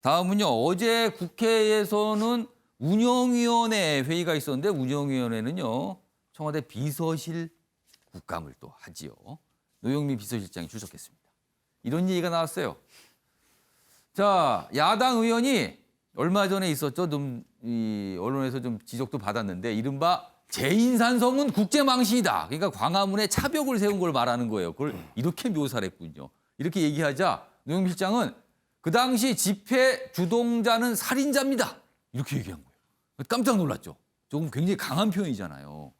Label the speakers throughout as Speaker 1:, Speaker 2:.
Speaker 1: 다음은요. 어제 국회에서는 운영위원회 회의가 있었는데 운영위원회는요. 청와대 비서실 국감을 또 하지요. 노영민 비서실장이 출석했습니다. 이런 얘기가 나왔어요. 자, 야당 의원이 얼마 전에 있었죠. 이 언론에서 좀 지적도 받았는데 이른바 재인산성은 국제망신이다. 그러니까 광화문에 차벽을 세운 걸 말하는 거예요. 그걸 이렇게 묘사를 했군요. 이렇게 얘기하자 노영민 실장은 그 당시 집회 주동자는 살인자입니다. 이렇게 얘기한 거예요. 깜짝 놀랐죠. 조금 굉장히 강한 표현이잖아요.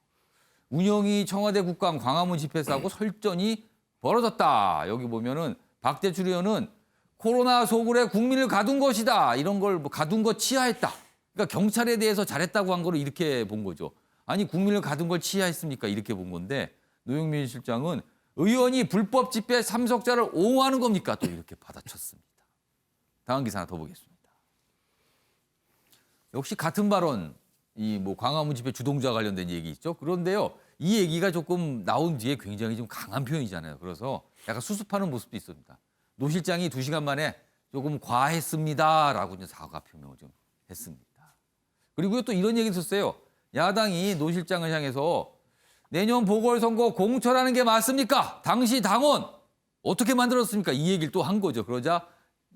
Speaker 1: 운영이 청와대 국감 광화문 집회 사고 설전이 벌어졌다. 여기 보면은 박대출 의원은 코로나 소굴에 국민을 가둔 것이다. 이런 걸 뭐 가둔 것 치하했다. 그러니까 경찰에 대해서 잘했다고 한 거를 이렇게 본 거죠. 아니 국민을 가둔 걸 치하했습니까? 이렇게 본 건데 노영민 실장은 의원이 불법 집회 참석자를 옹호하는 겁니까? 또 이렇게 받아쳤습니다. 다음 기사 하나 더 보겠습니다. 역시 같은 발언, 이 뭐 광화문 집회 주동자 관련된 얘기 있죠. 그런데요, 이 얘기가 조금 나온 뒤에 굉장히 좀 강한 표현이잖아요. 그래서 약간 수습하는 모습도 있습니다. 노 실장이 2시간 만에 조금 과했습니다라고 이제 사과 표명을 좀 했습니다. 그리고요 또 이런 얘기 있었어요. 야당이 노 실장을 향해서 내년 보궐선거 공천하는 게 맞습니까? 당시 당원 어떻게 만들었습니까? 이 얘기를 또 한 거죠. 그러자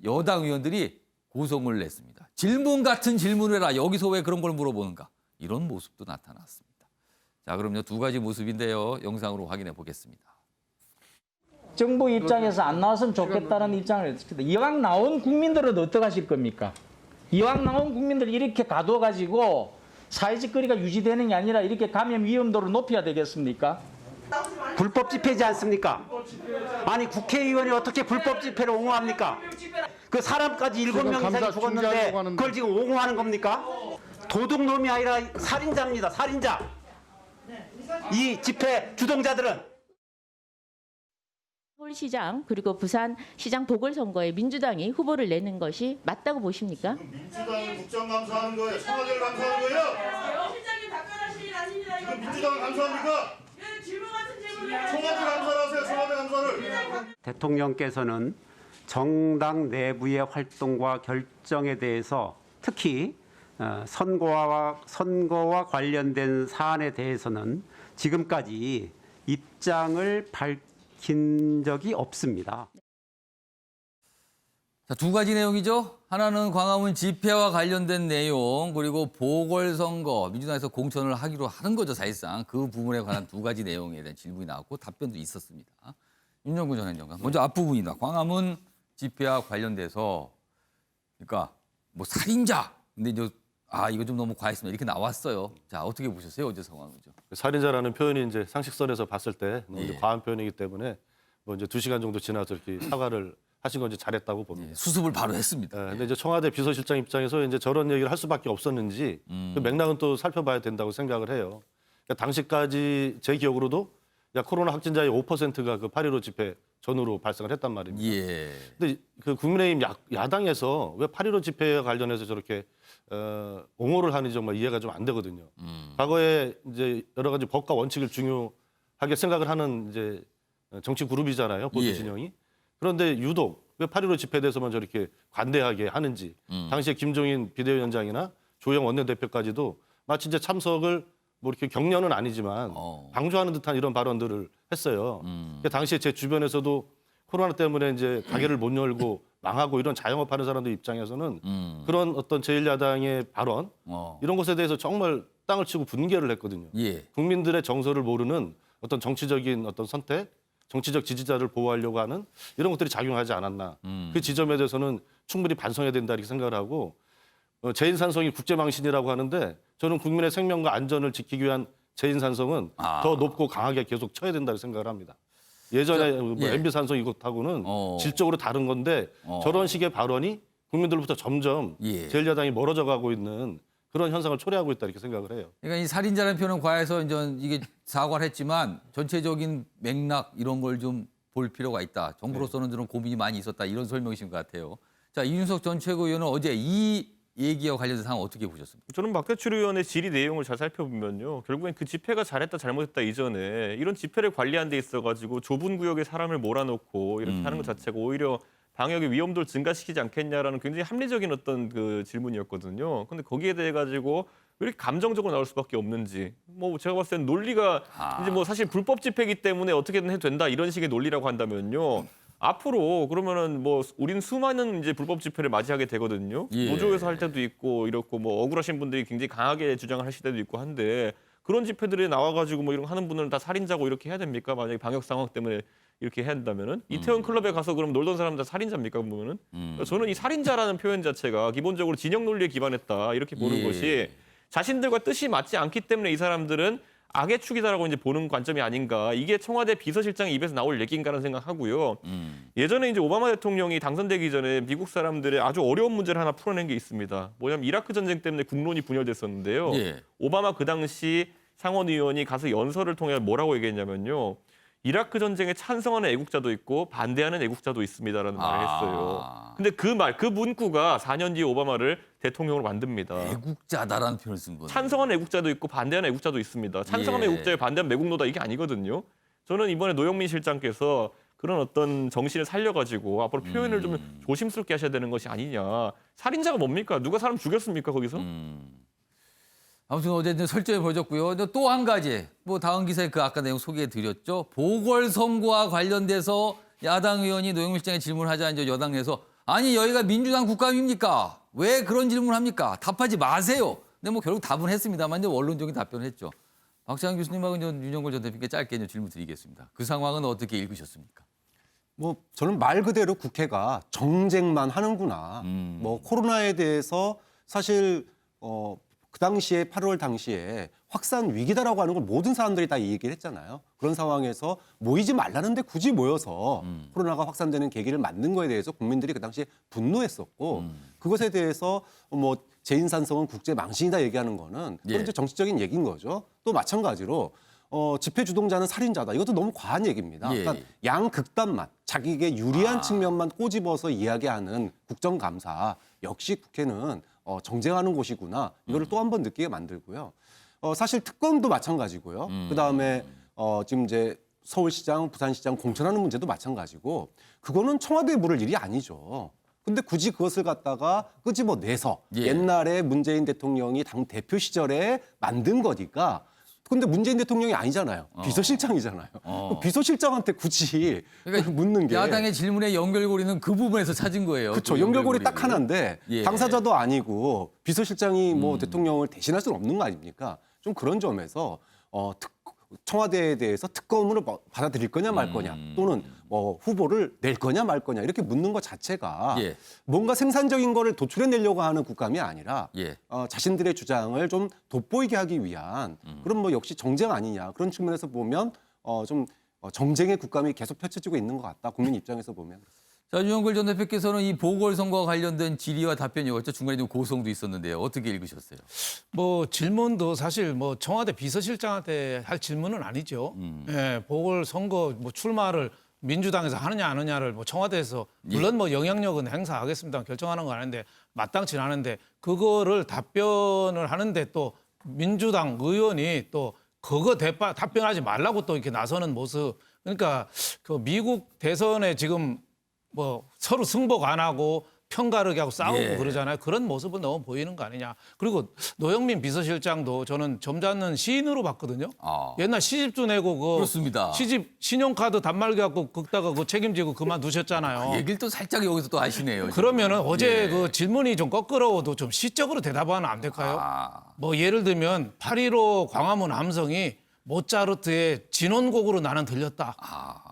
Speaker 1: 여당 의원들이 고성을 냈습니다. 질문 같은 질문을 해라. 여기서 왜 그런 걸 물어보는가? 이런 모습도 나타났습니다. 자, 그럼요. 두 가지 모습인데요. 영상으로 확인해 보겠습니다.
Speaker 2: 정부 입장에서 안 나왔으면 좋겠다는 입장을 했습니다. 이왕 나온 국민들은 어떡하실 겁니까? 이왕 나온 국민들 이렇게 가둬가지고 사회적 거리가 유지되는 게 아니라 이렇게 감염 위험도를 높여야 되겠습니까?
Speaker 3: 불법 집회지 않습니까? 아니 국회의원이 어떻게 불법 집회를 옹호합니까? 그 사람까지 7명 이상이 죽었는데 그걸 지금 옹호하는 겁니까? 도둑놈이 아니라 살인자입니다. 살인자. 이 집회 주동자들은.
Speaker 4: 서울시장 그리고 부산시장 보궐선거에 민주당이 후보를 내는 것이 맞다고 보십니까?
Speaker 5: 민주당이 국정감사하는 거예요? 청와대를 감사하는 거예요?
Speaker 6: 실장님 답변하실 일 아닙니다.
Speaker 5: 지금 민주당을 감사합니까?
Speaker 6: 질문 같은 질문을
Speaker 5: 청와대 감사를 하세요. 청와대 감사를.
Speaker 3: 대통령께서는 정당 내부의 활동과 결정에 대해서 특히 선거와 관련된 사안에 대해서는 지금까지 입장을 밝힌 적이 없습니다.
Speaker 1: 자, 두 가지 내용이죠. 하나는 광화문 집회와 관련된 내용, 그리고 보궐선거, 민주당에서 공천을 하기로 하는 거죠, 사실상. 그 부분에 관한 두 가지 내용에 대한 질문이 나왔고 답변도 있었습니다. 윤정구 전 행정관. 먼저 앞부분이다. 광화문 집회와 관련돼서, 그러니까 뭐 살인자. 근데 이제 이거 좀 너무 과했습니다. 이렇게 나왔어요. 자, 어떻게 보셨어요, 어제 상황을 좀?
Speaker 7: 살인자라는 표현이 이제 상식선에서 봤을 때 너무 이제
Speaker 1: 예.
Speaker 7: 과한 표현이기 때문에 뭐 이제 2시간 정도 지나서 이렇게 사과를 하신 건 이제 잘했다고 봅니다.
Speaker 1: 예, 수습을 바로 했습니다.
Speaker 7: 근데 이제 청와대 비서실장 입장에서 이제 저런 얘기를 할 수밖에 없었는지 그 맥락은 또 살펴봐야 된다고 생각을 해요. 그러니까 당시까지 제 기억으로도 코로나 확진자의 5%가 그 8.15 집회 전후로 발생을 했단 말입니다.
Speaker 1: 예.
Speaker 7: 근데 그 국민의힘 야당에서 왜 8.15 집회와 관련해서 저렇게 옹호를 하는지 정말 이해가 좀 안 되거든요. 과거에 이제 여러 가지 법과 원칙을 중요하게 생각을 하는 이제 정치 그룹이잖아요, 보수
Speaker 1: 예.
Speaker 7: 진영이. 그런데 유독 왜 8.15 집회에 대해서만 저렇게 관대하게 하는지 당시에 김종인 비대위원장이나 조영 원내대표까지도 마치 이제 참석을 뭐 이렇게 격려는 아니지만 방조하는 듯한 이런 발언들을 했어요. 그러니까 당시에 제 주변에서도 코로나 때문에 이제 가게를 못 열고 망하고 이런 자영업하는 사람들 입장에서는 그런 어떤 제1야당의 발언 이런 것에 대해서 정말 땅을 치고 분개를 했거든요.
Speaker 1: 예.
Speaker 7: 국민들의 정서를 모르는 어떤 정치적인 어떤 선택, 정치적 지지자를 보호하려고 하는 이런 것들이 작용하지 않았나. 그 지점에 대해서는 충분히 반성해야 된다 이렇게 생각을 하고 재인산성이 국제망신이라고 하는데 저는 국민의 생명과 안전을 지키기 위한 재인산성은 더 높고 강하게 계속 쳐야 된다고 생각을 합니다. 예전에 뭐
Speaker 1: 예.
Speaker 7: MB산성 이것하고는 질적으로 다른 건데 저런 식의 발언이 국민들로부터 점점
Speaker 1: 예.
Speaker 7: 제1야당이 멀어져 가고 있는 그런 현상을 초래하고 있다 이렇게 생각을 해요.
Speaker 1: 그러니까 이 살인자라는 표현은 과해서 이제 이게 사과를 했지만 전체적인 맥락 이런 걸 좀 볼 필요가 있다. 정부로서는 그런 고민이 많이 있었다. 이런 설명이신 것 같아요. 자, 이준석 전 최고위원은 어제 이 얘기와 관련된 상황 어떻게 보셨습니까?
Speaker 8: 저는 박대출 의원의 질의 내용을 잘 살펴보면요. 결국엔 그 집회가 잘했다 잘못했다 이전에 이런 집회를 관리하는 데 있어가지고 좁은 구역에 사람을 몰아놓고 이렇게 하는 것 자체가 오히려 방역의 위험도를 증가시키지 않겠냐라는 굉장히 합리적인 어떤 그 질문이었거든요. 근데 거기에 대해 가지고 왜 이렇게 감정적으로 나올 수밖에 없는지, 뭐 제가 봤을 때는 논리가 이제 뭐 사실 불법 집회이기 때문에 어떻게든 해도 된다 이런 식의 논리라고 한다면요. 앞으로 그러면은 뭐 우린 수많은 이제 불법 집회를 맞이하게 되거든요.
Speaker 1: 예.
Speaker 8: 노조에서 할 때도 있고 이렇고 뭐 억울하신 분들이 굉장히 강하게 주장을 하실 때도 있고 한데 그런 집회들에 나와가지고 뭐 이런 거 하는 분들은 다 살인자고 이렇게 해야 됩니까? 만약에 방역 상황 때문에 이렇게 해야 한다면은 이태원 클럽에 가서 그럼 놀던 사람 다 살인자입니까? 보면은 저는 이 살인자라는 표현 자체가 기본적으로 진영 논리에 기반했다 이렇게 보는
Speaker 1: 예.
Speaker 8: 것이 자신들과 뜻이 맞지 않기 때문에 이 사람들은 악의 축이다라고 이제 보는 관점이 아닌가. 이게 청와대 비서실장의 입에서 나올 얘기인가라는 생각하고요. 예전에 이제 오바마 대통령이 당선되기 전에 미국 사람들의 아주 어려운 문제를 하나 풀어낸 게 있습니다. 뭐냐면 이라크 전쟁 때문에 국론이 분열됐었는데요.
Speaker 1: 예.
Speaker 8: 오바마 그 당시 상원의원이 가서 연설을 통해 뭐라고 얘기했냐면요. 이라크 전쟁에 찬성하는 애국자도 있고 반대하는 애국자도 있습니다라는 말을 했어요. 근데 그 문구가 4년 뒤에 오바마를 대통령으로 만듭니다.
Speaker 1: 애국자다라는 표현을 쓴 거예요.
Speaker 8: 찬성하는 애국자도 있고 반대하는 애국자도 있습니다. 찬성하는
Speaker 1: 예.
Speaker 8: 애국자에 반대하는 매국노다 이게 아니거든요. 저는 이번에 노영민 실장께서 그런 어떤 정신을 살려가지고 앞으로 표현을 좀 조심스럽게 하셔야 되는 것이 아니냐. 살인자가 뭡니까? 누가 사람 죽였습니까 거기서?
Speaker 1: 아무튼 어쨌든 설정이 벌어졌고요. 또 한 가지, 뭐 다음 기사에 그 아까 내용 소개해드렸죠. 보궐선거와 관련돼서 야당 의원이 노영민 실장에 질문하자 이제 여당 내에서 아니 여기가 민주당 국감입니까? 왜 그런 질문을 합니까? 답하지 마세요. 근데 뭐 결국 답은 했습니다만 이제 원론적인 답변을 했죠. 박찬환 교수님하고 윤영걸 전 대표께 짧게 이제 질문 드리겠습니다. 그 상황은 어떻게 읽으셨습니까?
Speaker 9: 뭐 저는 말 그대로 국회가 정쟁만 하는구나. 뭐 코로나에 대해서 사실 그 당시에 8월 당시에 확산 위기다라고 하는 걸 모든 사람들이 다 얘기를 했잖아요. 그런 상황에서 모이지 말라는데 굳이 모여서 코로나가 확산되는 계기를 만든 거에 대해서 국민들이 그 당시에 분노했었고 그것에 대해서 뭐 재인산성은 국제 망신이다 얘기하는 거는 그건 이제 정치적인 얘기인 거죠. 또 마찬가지로 집회 주동자는 살인자다. 이것도 너무 과한 얘기입니다.
Speaker 1: 예.
Speaker 9: 그러니까 양극단만 자기에게 유리한 측면만 꼬집어서 이야기하는 국정감사 역시 국회는 정쟁하는 곳이구나. 이거를 또 한 번 느끼게 만들고요. 사실 특검도 마찬가지고요. 그다음에 지금 이제 서울시장, 부산시장 공천하는 문제도 마찬가지고 그거는 청와대에 물을 일이 아니죠. 근데 굳이 그것을 갖다가 끄집어내서
Speaker 1: 예.
Speaker 9: 옛날에 문재인 대통령이 당 대표 시절에 만든 거니까 근데 문재인 대통령이 아니잖아요. 비서실장이잖아요. 비서실장한테 굳이
Speaker 1: 그러니까
Speaker 9: 묻는 게
Speaker 1: 야당의 질문의 연결고리는 그 부분에서 찾은 거예요.
Speaker 9: 그렇죠.
Speaker 1: 그
Speaker 9: 연결고리 딱 하나인데
Speaker 1: 예.
Speaker 9: 당사자도 아니고 비서실장이 뭐 대통령을 대신할 수는 없는 거 아닙니까? 좀 그런 점에서 청와대에 대해서 특검으로 받아들일 거냐 말 거냐 또는 뭐 후보를 낼 거냐 말 거냐 이렇게 묻는 것 자체가
Speaker 1: 예.
Speaker 9: 뭔가 생산적인 거를 도출해내려고 하는 국감이 아니라
Speaker 1: 예.
Speaker 9: 자신들의 주장을 좀 돋보이게 하기 위한 그런 뭐 역시 정쟁 아니냐 그런 측면에서 보면 좀 정쟁의 국감이 계속 펼쳐지고 있는 것 같다. 국민 입장에서 보면.
Speaker 1: 자, 윤영걸 전 대표께서는 이 보궐선거와 관련된 질의와 답변이었죠. 중간에 좀 고성도 있었는데요. 어떻게 읽으셨어요?
Speaker 10: 뭐 질문도 사실 뭐 청와대 비서실장한테 할 질문은 아니죠. 예, 보궐선거 뭐 출마를 민주당에서 하느냐 안 하느냐를 뭐 청와대에서 물론 뭐 영향력은 행사하겠습니다. 결정하는 건 아닌데 마땅치 않은데 그거를 답변을 하는데 또 민주당 의원이 또 그거 답변하지 말라고 또 이렇게 나서는 모습. 그러니까 그 미국 대선에 지금 뭐 서로 승복 안 하고 편가르기 하고 싸우고
Speaker 1: 예.
Speaker 10: 그러잖아요. 그런 모습을 너무 보이는 거 아니냐. 그리고 노영민 비서실장도 저는 점잖은 시인으로 봤거든요. 옛날 시집도 내고
Speaker 1: 그렇습니다.
Speaker 10: 시집 신용카드 단말기 갖고 긁다가 그 책임지고 그만두셨잖아요.
Speaker 1: 얘기를 또 살짝 여기서 또 하시네요.
Speaker 10: 그러면은 어제
Speaker 1: 예.
Speaker 10: 그 질문이 좀 거꾸로워도 좀 시적으로 대답하면 안 될까요? 뭐 예를 들면 8.15 광화문 함성이 모차르트의 진원곡으로 나는 들렸다.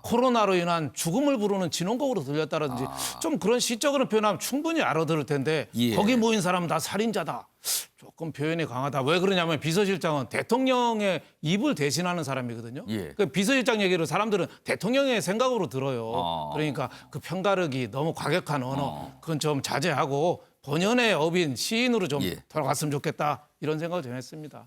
Speaker 10: 코로나로 인한 죽음을 부르는 진원곡으로 들렸다라든지 좀 그런 시적으로 표현하면 충분히 알아들을 텐데
Speaker 1: 예.
Speaker 10: 거기 모인 사람은 다 살인자다. 조금 표현이 강하다. 왜 그러냐면 비서실장은 대통령의 입을 대신하는 사람이거든요.
Speaker 1: 예.
Speaker 10: 그 비서실장 얘기를 사람들은 대통령의 생각으로 들어요. 그러니까 그 편가르기 너무 과격한 언어 그건 좀 자제하고 본연의 업인 시인으로 좀
Speaker 1: 예.
Speaker 10: 돌아갔으면 좋겠다. 이런 생각을 좀 했습니다.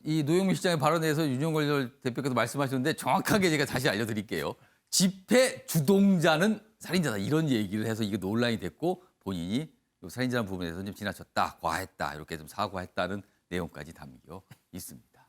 Speaker 1: 이 노영민 실장의 발언에 대해서 윤영걸 대표께서 말씀하셨는데 정확하게 제가 다시 알려드릴게요. 집회 주동자는 살인자다 이런 얘기를 해서 이게 논란이 됐고 본인이 살인자라는 부분에서 좀 지나쳤다, 과했다 이렇게 좀 사과했다는 내용까지 담겨 있습니다.